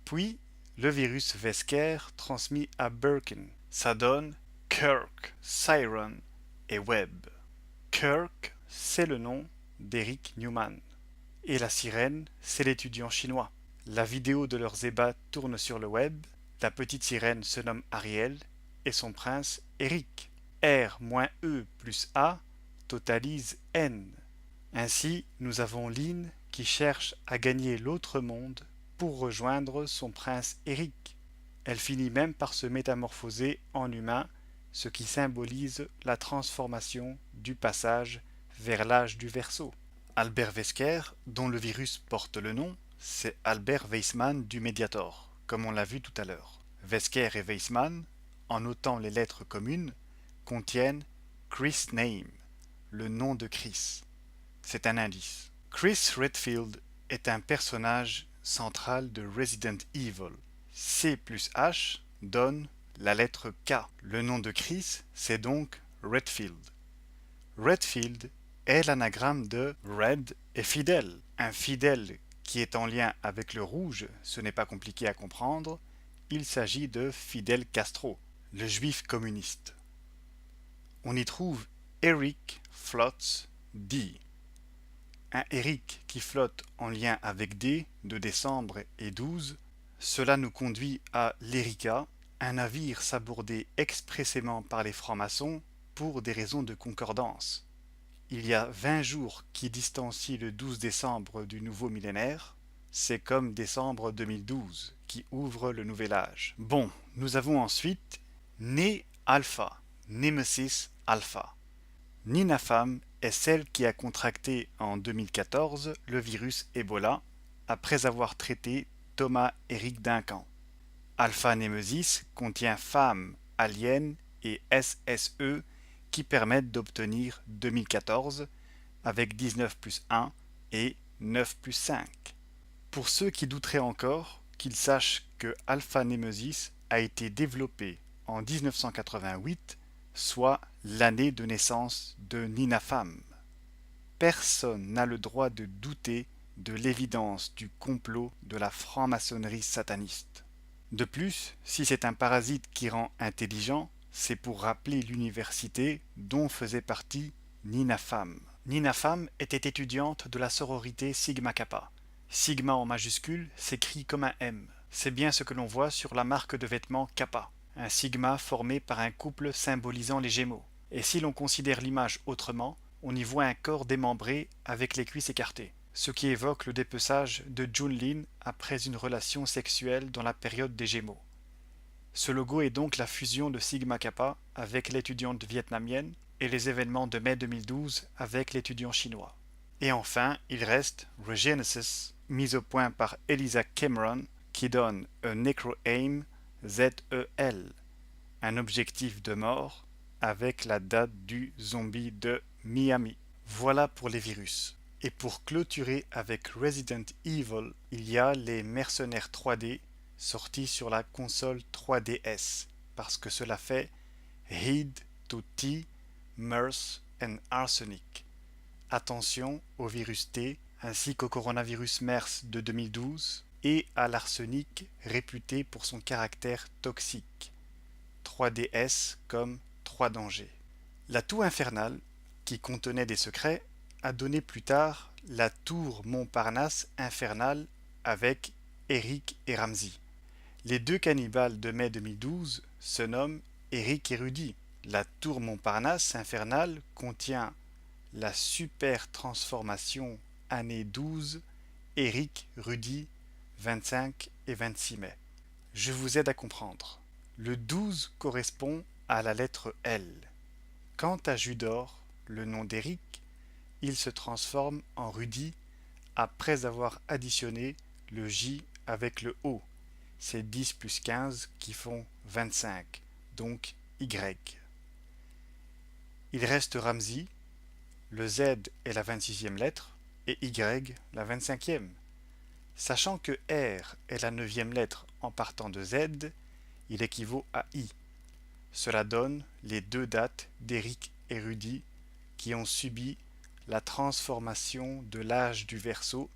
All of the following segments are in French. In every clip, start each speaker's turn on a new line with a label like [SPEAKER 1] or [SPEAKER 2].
[SPEAKER 1] Puis, le virus Wesker transmis à Birkin. Ça donne Kirk, Siren et Webb. Kirk, c'est le nom d'Eric Newman. Et la sirène, c'est l'étudiant chinois. La vidéo de leurs ébats tourne sur le web. La petite sirène se nomme Ariel et son prince Eric. R-E plus A totalise N. Ainsi, nous avons Lynn qui cherche à gagner l'autre monde pour rejoindre son prince Eric. Elle finit même par se métamorphoser en humain, ce qui symbolise la transformation du passage vers l'âge du Verseau. Albert Wesker, dont le virus porte le nom, c'est Albert Weissman du Mediator, comme on l'a vu tout à l'heure. Wesker et Weissman, en notant les lettres communes, contiennent Chris Name, le nom de Chris. C'est un indice. Chris Redfield est un personnage central de Resident Evil. C plus H donne la lettre K. Le nom de Chris, c'est donc Redfield. Redfield est l'anagramme de Red et Fidel. Un fidèle qui est en lien avec le rouge, ce n'est pas compliqué à comprendre, il s'agit de Fidel Castro, le juif communiste. On y trouve Eric floats D. Un Eric qui flotte en lien avec D de décembre et 12, cela nous conduit à l'Erika, un navire sabordé expressément par les francs-maçons pour des raisons de concordance. Il y a 20 jours qui distancient le 12 décembre du nouveau millénaire, c'est comme décembre 2012 qui ouvre le nouvel âge. Bon, nous avons ensuite Né Alpha, Nemesis Alpha. Nina Pham est celle qui a contracté en 2014 le virus Ebola après avoir traité Thomas Éric Duncan. Alpha Nemesis contient Pham, Alien et SSE qui permettent d'obtenir 2014 avec 19 plus 1 et 9 plus 5. Pour ceux qui douteraient encore, qu'ils sachent que Alpha Nemesis a été développé en 1988, soit l'année de naissance de Nina Pham. Personne n'a le droit de douter de l'évidence du complot de la franc-maçonnerie sataniste. De plus, si c'est un parasite qui rend intelligent, c'est pour rappeler l'université dont faisait partie Nina Pham. Nina Pham était étudiante de la sororité Sigma Kappa. Sigma en majuscule s'écrit comme un M. C'est bien ce que l'on voit sur la marque de vêtements Kappa, un sigma formé par un couple symbolisant les Gémeaux. Et si l'on considère l'image autrement, on y voit un corps démembré avec les cuisses écartées, ce qui évoque le dépeçage de Junlin après une relation sexuelle dans la période des Gémeaux. Ce logo est donc la fusion de Sigma Kappa avec l'étudiante vietnamienne et les événements de mai 2012 avec l'étudiant chinois. Et enfin, il reste Regenesis, mis au point par Elisa Cameron, qui donne un Necro-Aim ZEL, un objectif de mort avec la date du zombie de Miami. Voilà pour les virus. Et pour clôturer avec Resident Evil, il y a les mercenaires 3D sortis sur la console 3DS, parce que cela fait Heed to T, MERS and Arsenic. Attention au virus T ainsi qu'au coronavirus MERS de 2012 et à l'arsenic réputé pour son caractère toxique. 3DS comme 3 dangers. La toux infernale, qui contenait des secrets, a donné plus tard la tour Montparnasse infernale avec Eric et Ramsey. Les deux cannibales de mai 2012 se nomment Eric et Rudy. La tour Montparnasse infernale contient la super transformation année 12 Eric, Rudy, 25 et 26 mai. Je vous aide à comprendre. Le 12 correspond à la lettre L. Quant à Judor, le nom d'Eric, il se transforme en Rudy après avoir additionné le J avec le O. C'est 10 plus 15 qui font 25, donc Y. Il reste Ramsey, le Z est la 26e lettre et Y la 25e. Sachant que R est la 9e lettre en partant de Z, il équivaut à I. Cela donne les deux dates d'Eric et Rudy qui ont subi la transformation de l'âge du Verseau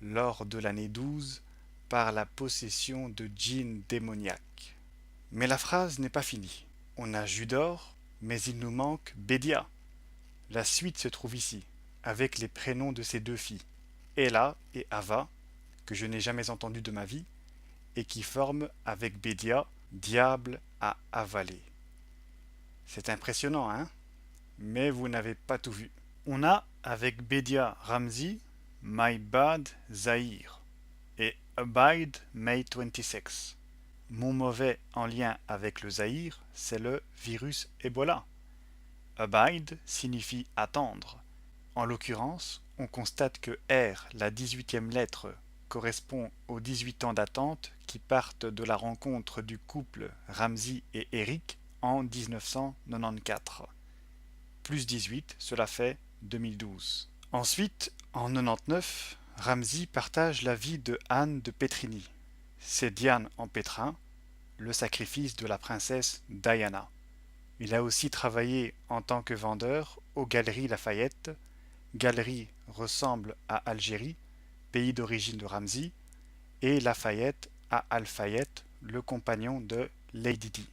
[SPEAKER 1] lors de l'année 12 par la possession de djinns démoniaques. Mais la phrase n'est pas finie. On a Judor, mais il nous manque Bédia. La suite se trouve ici, avec les prénoms de ses deux filles, Ella et Ava, que je n'ai jamais entendu de ma vie, et qui forment avec Bédia, diable à avaler. C'est impressionnant, hein? Mais vous n'avez pas tout vu. On a avec Bédia Ramzi, My Bad Zahir et Abide May 26. Mon mauvais en lien avec le Zaïre, c'est le virus Ebola. Abide signifie attendre. En l'occurrence, on constate que R, la 18e lettre, correspond aux 18 ans d'attente qui partent de la rencontre du couple Ramzi et Eric en 1994. Plus 18, cela fait 2012. Ensuite, en 99, Ramzi partage la vie de Anne de Pétrini. C'est Diane en pétrin, le sacrifice de la princesse Diana. Il a aussi travaillé en tant que vendeur aux Galeries Lafayette. Galerie ressemble à Algérie, pays d'origine de Ramzi, et Lafayette à Al-Fayette, le compagnon de Lady Di.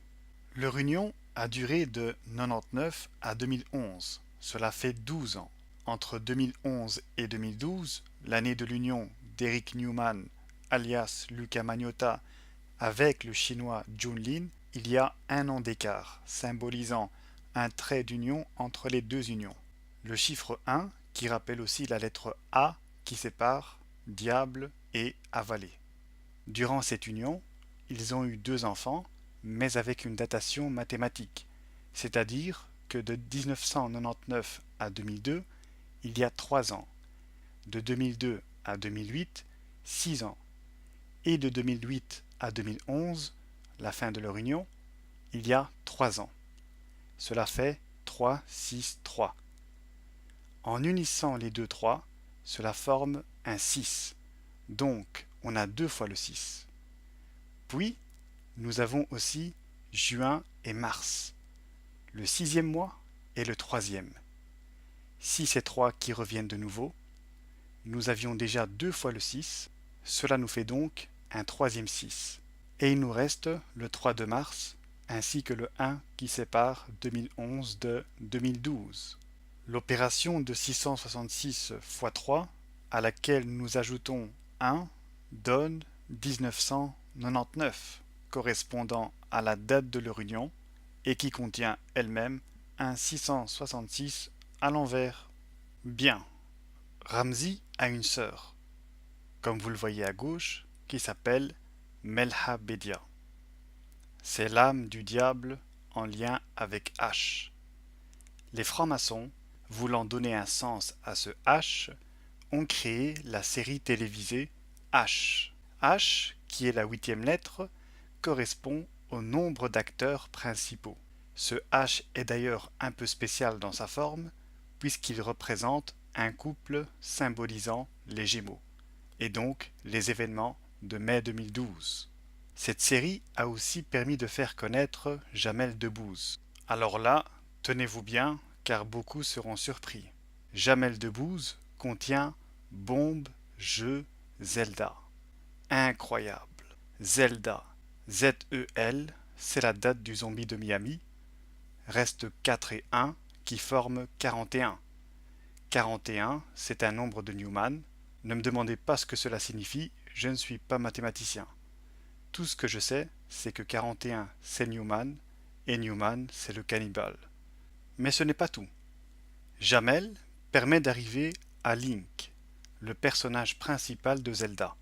[SPEAKER 1] Leur union a duré de 99 à 2011. Cela fait 12 ans. Entre 2011 et 2012, l'année de l'union d'Eric Newman, alias Luca Magnotta, avec le chinois Junlin, il y a un an d'écart, symbolisant un trait d'union entre les deux unions. Le chiffre 1, qui rappelle aussi la lettre A qui sépare diable et avalé. Durant cette union, ils ont eu 2 enfants, mais avec une datation mathématique, c'est-à-dire que de 1999 à 2002, il y a 3 ans, de 2002 à 2008, 6 ans, et de 2008 à 2011, la fin de leur union, il y a 3 ans. Cela fait 3, 6, 3. En unissant les deux 3, cela forme un 6. Donc, on a 2 fois le 6. Puis, nous avons aussi juin et mars, le 6e mois et le 3e. 6 et 3 qui reviennent de nouveau. Nous avions déjà 2 fois le 6, cela nous fait donc un 3e 6. Et il nous reste le 3 de mars, ainsi que le 1 qui sépare 2011 de 2012. L'opération de 666 x 3, à laquelle nous ajoutons 1, donne 1999, correspondant à la date de leur union, et qui contient elle-même un 666 à l'envers. Bien, Ramzi a une sœur, comme vous le voyez à gauche, qui s'appelle Melha Bédia. C'est l'âme du diable en lien avec H. Les francs-maçons, voulant donner un sens à ce H, ont créé la série télévisée H. H, qui est la 8e lettre, correspond au nombre d'acteurs principaux. Ce H est d'ailleurs un peu spécial dans sa forme, puisqu'il représente un couple symbolisant les Gémeaux, et donc les événements de mai 2012. Cette série a aussi permis de faire connaître Jamel Debbouze. Alors là, tenez-vous bien, car beaucoup seront surpris. Jamel Debbouze contient Bombe, Jeu, Zelda. Incroyable. Zelda, Z-E-L, c'est la date du zombie de Miami. Reste 4 et 1 qui forment 41. 41, c'est un nombre de Newman. Ne me demandez pas ce que cela signifie, je ne suis pas mathématicien. Tout ce que je sais, c'est que 41 c'est Newman, et Newman c'est le cannibale. Mais ce n'est pas tout. Jamel permet d'arriver à Link, le personnage principal de Zelda,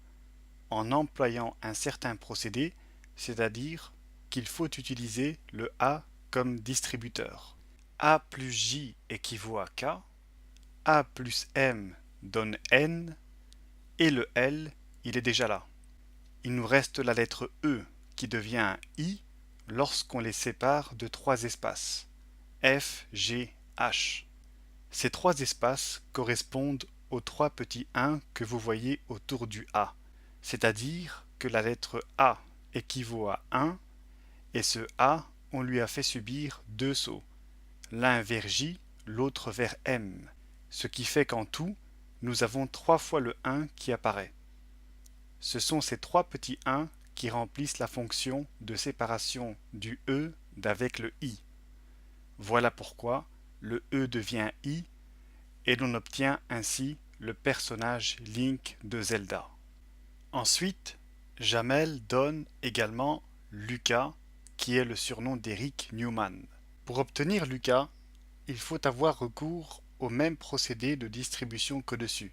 [SPEAKER 1] en employant un certain procédé, c'est-à-dire qu'il faut utiliser le A comme distributeur. A plus J équivaut à K, A plus M donne N, et le L, il est déjà là. Il nous reste la lettre E qui devient un I lorsqu'on les sépare de 3 espaces, F, G, H. Ces 3 espaces correspondent aux 3 petits 1 que vous voyez autour du A, c'est-à-dire que la lettre A équivaut à 1, et ce A, on lui a fait subir 2 sauts, l'un vers J, l'autre vers M, ce qui fait qu'en tout, nous avons 3 fois le 1 qui apparaît. Ce sont ces trois petits 1 qui remplissent la fonction de séparation du E d'avec le I. Voilà pourquoi le E devient I et l'on obtient ainsi le personnage Link de Zelda. Ensuite, Jamel donne également Lucas, qui est le surnom d'Eric Newman. Pour obtenir Lucas, il faut avoir recours au même procédé de distribution qu'au-dessus.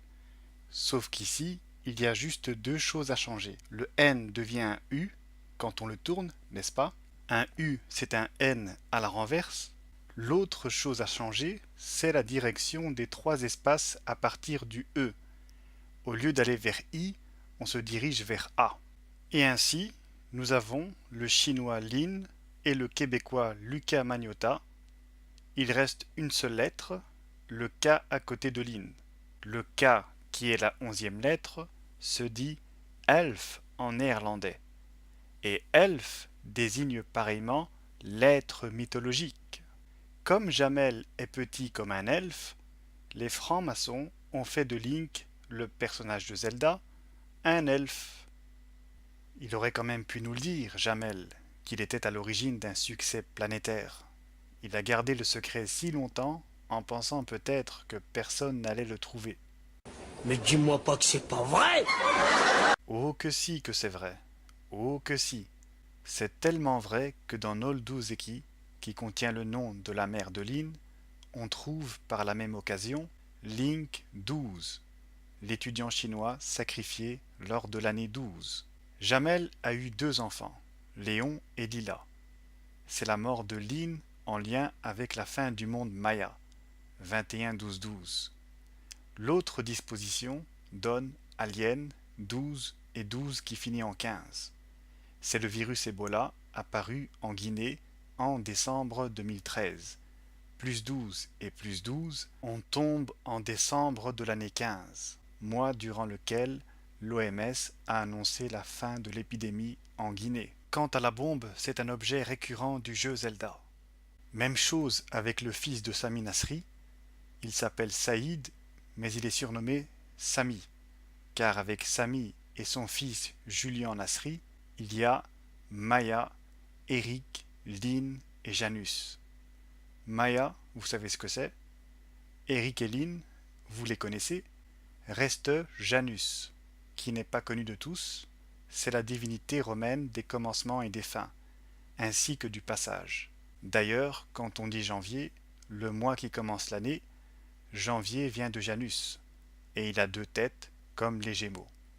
[SPEAKER 1] Sauf qu'ici, il y a juste deux choses à changer. Le N devient un U quand on le tourne, n'est-ce pas? Un U, c'est un N à la renverse. L'autre chose à changer, c'est la direction des trois espaces à partir du E. Au lieu d'aller vers I, on se dirige vers A. Et ainsi, nous avons le chinois Lin et le québécois Lucas Magnotta. Il reste une seule lettre, le K à côté de Lin. Le K, qui est la 11e lettre, se dit elf en néerlandais. Et elf désigne pareillement l'être mythologique. Comme Jamel est petit comme un elfe, les francs-maçons ont fait de Link, le personnage de Zelda, un elfe. Il aurait quand même pu nous le dire, Jamel, qu'il était à l'origine d'un succès planétaire. Il a gardé le secret si longtemps en pensant peut-être que personne n'allait le trouver.
[SPEAKER 2] Mais dis-moi pas que c'est pas vrai!
[SPEAKER 1] Oh que si que c'est vrai. Oh que si. C'est tellement vrai que dans Nolduzeki, qui contient le nom de la mère de Lin, on trouve par la même occasion Link 12, l'étudiant chinois sacrifié lors de l'année 12. Jamel a eu deux enfants, Léon et Lila. C'est la mort de Lin en lien avec la fin du monde Maya, 21-12-12. L'autre disposition donne Alien 12 et 12 qui finit en 15. C'est le virus Ebola apparu en Guinée en décembre 2013. Plus 12 et plus 12, on tombe en décembre de l'année 15, mois durant lequel l'OMS a annoncé la fin de l'épidémie en Guinée. Quant à la bombe, c'est un objet récurrent du jeu Zelda. Même chose avec le fils de Sami Nasri, il s'appelle Saïd, mais il est surnommé Sami, car avec Sami et son fils Julian Nasri, il y a Maya, Eric, Lynn et Janus. Maya, vous savez ce que c'est. Eric et Lynn, vous les connaissez. Reste Janus, qui n'est pas connu de tous. C'est la divinité romaine des commencements et des fins, ainsi que du passage. D'ailleurs, quand on dit janvier, le mois qui commence l'année, janvier vient de Janus, et il a deux têtes comme les Gémeaux.